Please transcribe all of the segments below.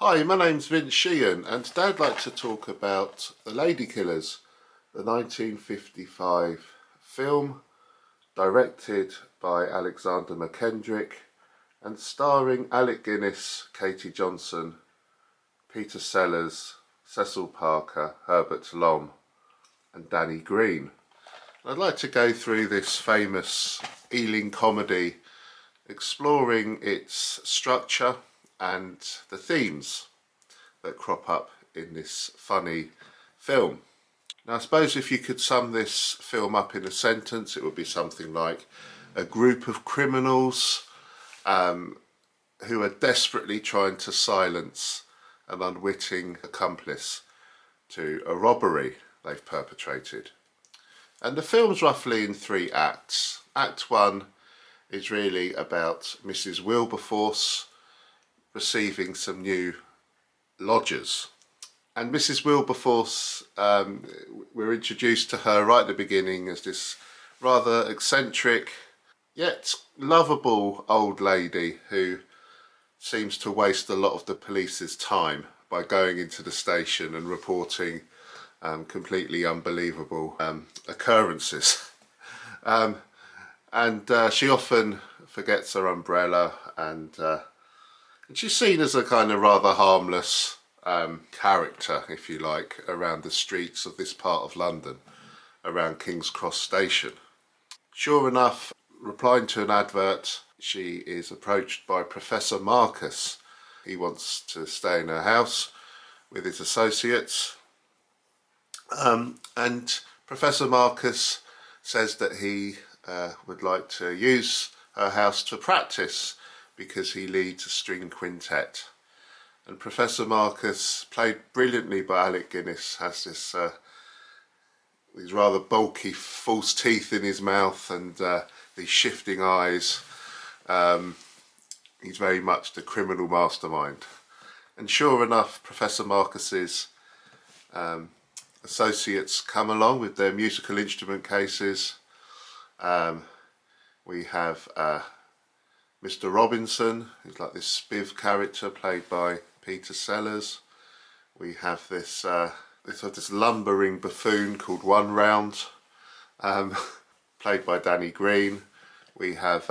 Hi, my name's Vince Sheehan, and today I'd like to talk about The Ladykillers, the 1955 film directed by Alexander McKendrick and starring Alec Guinness, Katie Johnson, Peter Sellers, Cecil Parker, Herbert Lom and Danny Green. I'd like to go through this famous Ealing comedy, exploring its structure and the themes that crop up in this funny film. Now, I suppose if you could sum this film up in a sentence, it would be something like a group of criminals who are desperately trying to silence an unwitting accomplice to a robbery they've perpetrated. And the film's roughly in 3 acts. Act 1 is really about Mrs. Wilberforce receiving some new lodgers. And Mrs. Wilberforce, we're introduced to her right at the beginning as this rather eccentric yet lovable old lady who seems to waste a lot of the police's time by going into the station and reporting completely unbelievable occurrences. She often forgets her umbrella, and she's seen as a kind of rather harmless character, if you like, around the streets of this part of London, around King's Cross Station. Sure enough, replying to an advert, she is approached by Professor Marcus. He wants to stay in her house with his associates. And Professor Marcus says that he would like to use her house to practice because he leads a string quintet. And Professor Marcus, played brilliantly by Alec Guinness, has this these rather bulky false teeth in his mouth and these shifting eyes. He's very much the criminal mastermind. And sure enough, Professor Marcus's associates come along with their musical instrument cases. We have Mr. Robinson, who's like this spiv character played by Peter Sellers. We have this lumbering buffoon called One Round, played by Danny Green. We have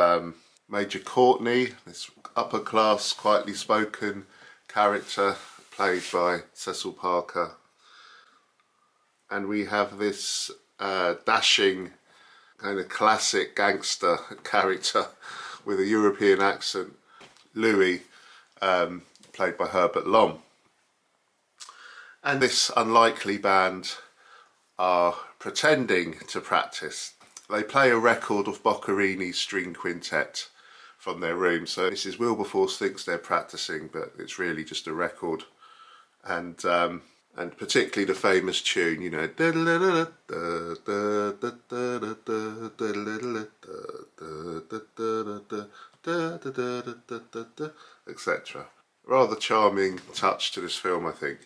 Major Courtney, this upper class, quietly spoken character played by Cecil Parker. And we have this dashing kind of classic gangster character with a European accent, Louis, played by Herbert Lom. And this unlikely band are pretending to practice. They play a record of Boccherini's string quintet from their room. So Mrs. Wilberforce thinks they're practicing, but it's really just a record. And particularly the famous tune, you know, etc. Rather charming touch to this film, I think.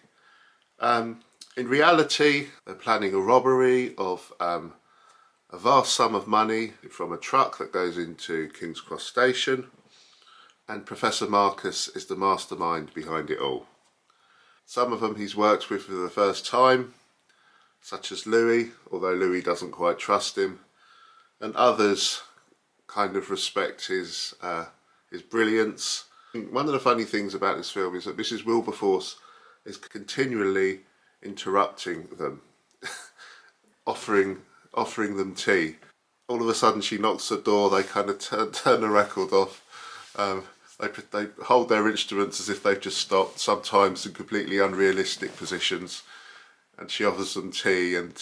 In reality, they're planning a robbery of a vast sum of money from a truck that goes into King's Cross Station, and Professor Marcus is the mastermind behind it all. Some of them he's worked with for the first time, such as Louis, although Louis doesn't quite trust him, and others kind of respect his brilliance. One of the funny things about this film is that Mrs. Wilberforce is continually interrupting them, offering them tea. All of a sudden she knocks the door, they kind of turn the record off. They hold their instruments as if they've just stopped, sometimes in completely unrealistic positions, and she offers them tea, and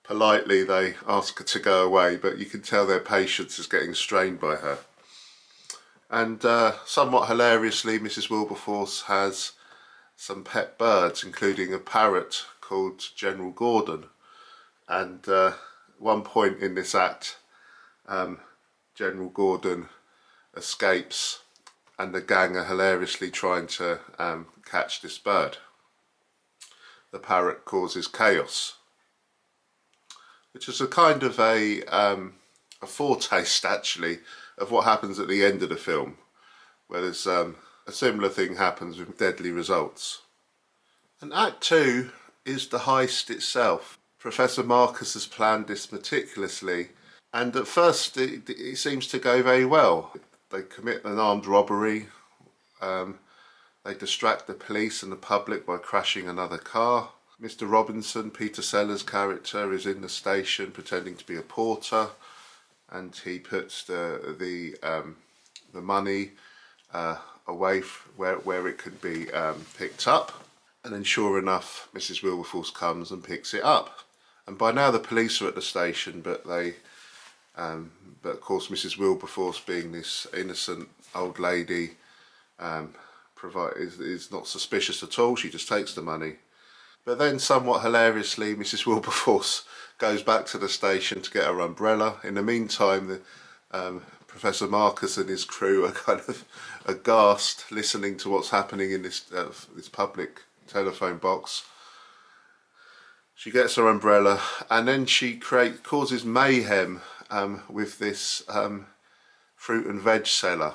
politely they ask her to go away, but you can tell their patience is getting strained by her. And somewhat hilariously, Mrs. Wilberforce has some pet birds, including a parrot called General Gordon. And one point in this act, General Gordon escapes, and the gang are hilariously trying to catch this bird. The parrot causes chaos, which is a kind of a foretaste, actually, of what happens at the end of the film, where there's a similar thing happens with deadly results. And Act 2 is the heist itself. Professor Marcus has planned this meticulously, and at first it seems to go very well. They commit an armed robbery, they distract the police and the public by crashing another car. Mr. Robinson, Peter Sellers' character, is in the station pretending to be a porter, and he puts the money away where it could be picked up. And then sure enough, Mrs. Wilberforce comes and picks it up. And by now the police are at the station, but of course Mrs. Wilberforce, being this innocent old lady, is not suspicious at all. She just takes the money. But then, somewhat hilariously, Mrs. Wilberforce goes back to the station to get her umbrella. In the meantime, Professor Marcus and his crew are kind of aghast, listening to what's happening in this public telephone box. She gets her umbrella, and then she causes mayhem with this fruit and veg seller,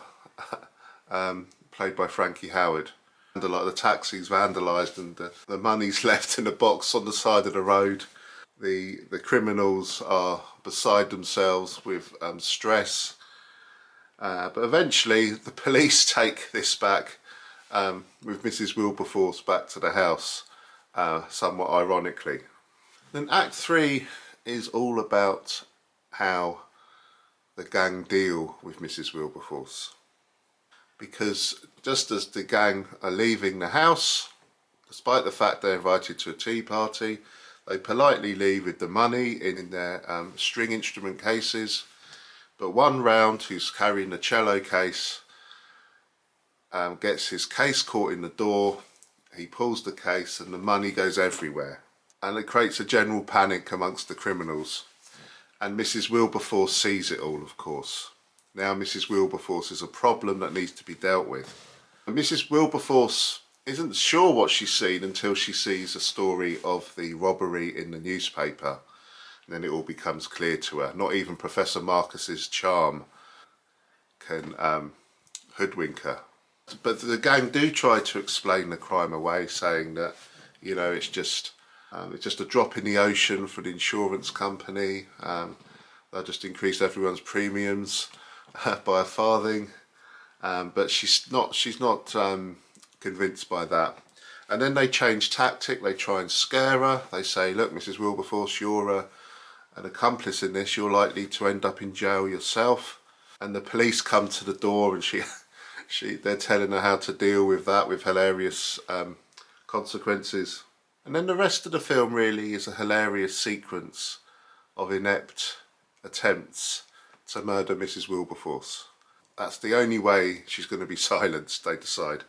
played by Frankie Howard. The taxi's vandalised, and the money's left in a box on the side of the road. The criminals are beside themselves with stress, but eventually the police take this back, with Mrs. Wilberforce back to the house, somewhat ironically. Then Act 3 is all about how the gang deal with Mrs. Wilberforce. Because just as the gang are leaving the house, despite the fact they're invited to a tea party, they politely leave with the money in their string instrument cases. But one round, who's carrying the cello case, gets his case caught in the door. He pulls the case and the money goes everywhere. And it creates a general panic amongst the criminals. And Mrs. Wilberforce sees it all, of course. Now Mrs. Wilberforce is a problem that needs to be dealt with. And Mrs. Wilberforce isn't sure what she's seen until she sees a story of the robbery in the newspaper. And then it all becomes clear to her. Not even Professor Marcus's charm can hoodwink her. But the gang do try to explain the crime away, saying that, you know, it's just a drop in the ocean for the insurance company. They'll just increase everyone's premiums by a farthing, but she's not convinced by that. And then they change tactic. They try and scare her. They say, look, Mrs. Wilberforce, you're an accomplice in this. You're likely to end up in jail yourself. And the police come to the door, and they're telling her how to deal with that, with hilarious consequences. And then the rest of the film really is a hilarious sequence of inept attempts to murder Mrs. Wilberforce. That's the only way she's going to be silenced, they decide.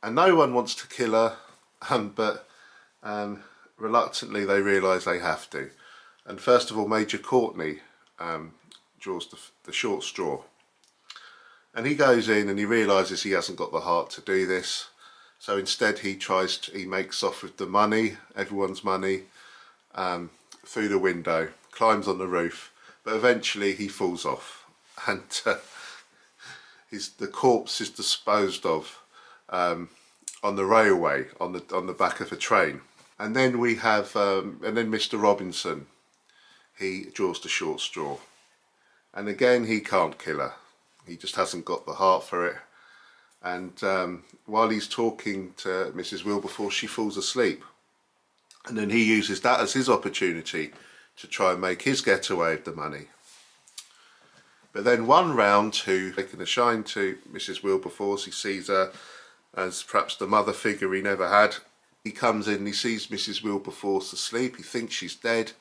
And no one wants to kill her, but reluctantly they realise they have to. And first of all, Major Courtney draws the short straw. And he goes in and he realises he hasn't got the heart to do this. So instead he makes off with the money, everyone's money, through the window, climbs on the roof. But eventually he falls off, and the corpse is disposed of on the railway, on the back of a train. And then we have, and then Mr. Robinson, he draws the short straw, and again he can't kill her. He just hasn't got the heart for it. And while he's talking to Mrs. Wilberforce, she falls asleep, and then he uses that as his opportunity to try and make his getaway of the money. But then one round, who's taking a shine to Mrs. Wilberforce, he sees her as perhaps the mother figure he never had. He comes in, he sees Mrs. Wilberforce asleep, he thinks she's dead,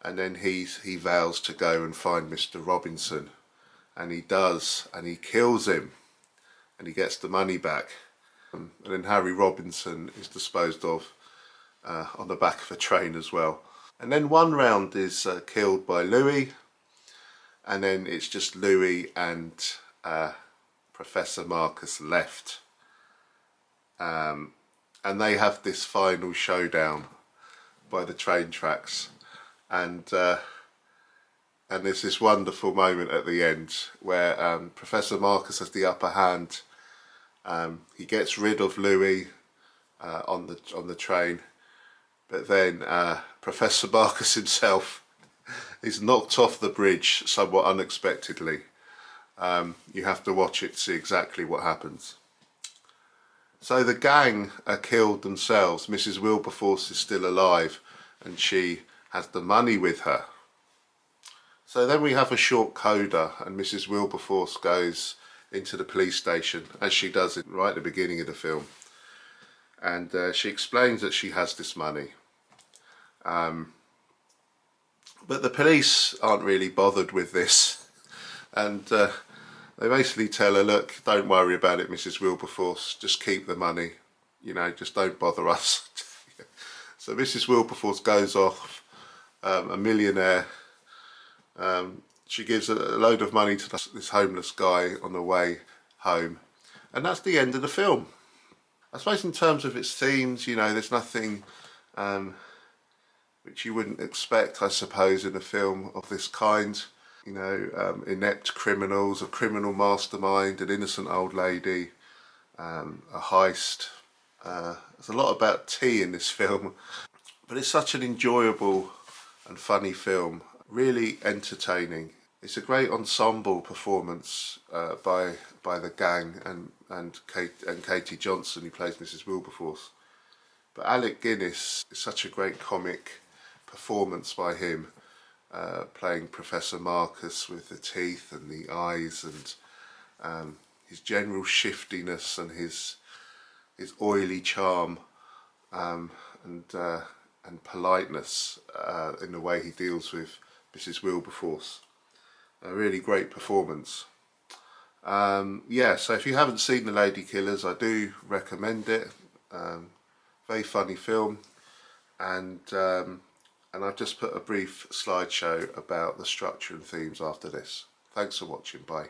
and then he vows to go and find Mr. Robinson. And he does, and he kills him, and he gets the money back. And then Harry Robinson is disposed of on the back of a train as well. And then one round is killed by Louis, and then it's just Louis and Professor Marcus left. And they have this final showdown by the train tracks. And there's this wonderful moment at the end where Professor Marcus has the upper hand, He gets rid of Louis on the train, but then Professor Marcus himself is knocked off the bridge somewhat unexpectedly. You have to watch it to see exactly what happens. So the gang are killed themselves. Mrs. Wilberforce is still alive and she has the money with her. So then we have a short coda and Mrs. Wilberforce goes into the police station, as she does it right at the beginning of the film. And she explains that she has this money. But the police aren't really bothered with this. And they basically tell her, look, don't worry about it, Mrs. Wilberforce, just keep the money, you know, just don't bother us. So Mrs. Wilberforce goes off, a millionaire. She gives a load of money to this homeless guy on the way home. And that's the end of the film. I suppose in terms of its themes, you know, there's nothing which you wouldn't expect, I suppose, in a film of this kind. You know, inept criminals, a criminal mastermind, an innocent old lady, a heist. There's a lot about tea in this film, but it's such an enjoyable and funny film, really entertaining. It's a great ensemble performance by the gang and Katie Johnson, who plays Mrs. Wilberforce. But Alec Guinness is such a great comic performance by him. Playing Professor Marcus with the teeth and the eyes, and his general shiftiness and his oily charm, and politeness in the way he deals with Mrs. Wilberforce. A really great performance. Yeah, so if you haven't seen The Ladykillers, I do recommend it. Very funny film, and I've just put a brief slideshow about the structure and themes after this. Thanks for watching, bye.